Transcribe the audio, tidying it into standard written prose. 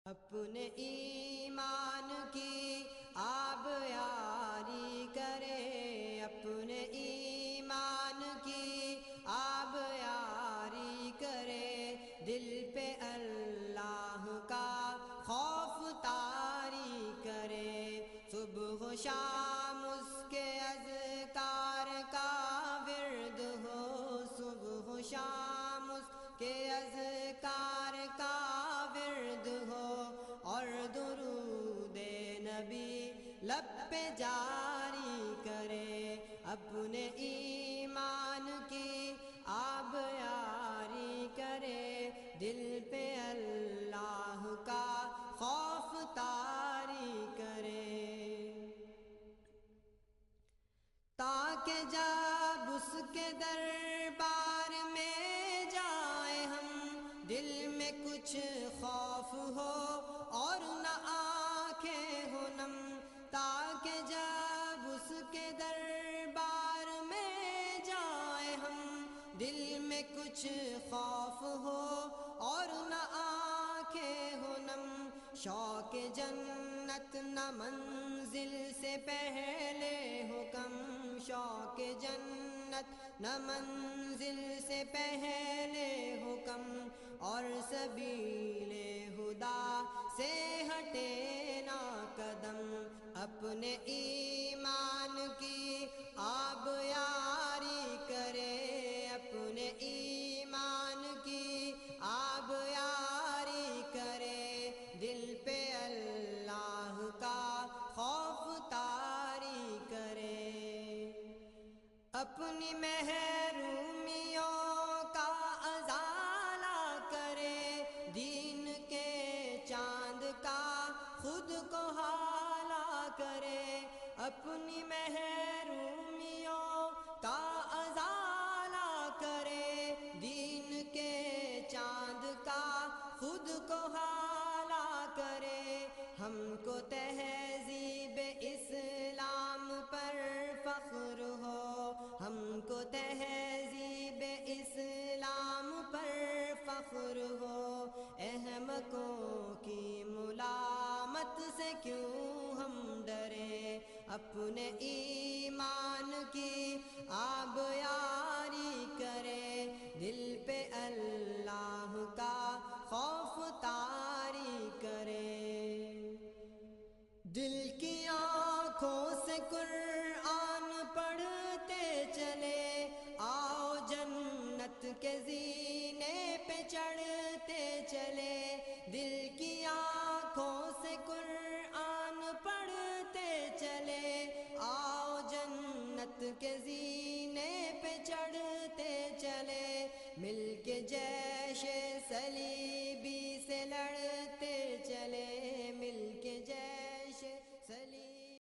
اپنے ایمان کی آب یاری کرے، اپنے ایمان کی آب یاری کرے، دل پہ اللہ کا خوف طاری کرے، صبح و شام اس کے اذکار کا ورد ہو، صبح و شام اس کے اذکار کا ورد ہو، اور درود نبی لب پہ جاری کرے، اپنے ایمان کی آب یاری کرے، دل پہ اللہ کا خوف طاری کرے، تاکہ جب اس کے دربار میں جائیں ہم، دل میں کچھ خوف ہو اور نہ آنکھیں ہو نم، تاکہ جب اس کے دربار میں جائیں ہم، دل میں کچھ خوف ہو اور نہ آنکھیں ہو نم، شوق جنت نہ منزل سے پہلے ہو کم، شوق جنت نہ منزل سے پہلے ہو کم، اور سبیل خدا سے ہٹے نہ قدم، اپنے ایمان کی آب یاری کرے، اپنے ایمان کی آب یاری کرے، دل پہ اللہ کا خوف طاری کرے، اپنی محرومیوں کا ازالہ کرے، دین کے چاند کا خود کو حالہ کرے، اپنی محرومیوں کا ازالہ کرے، دین کے چاند کا خود کو حالہ کرے، ہم کو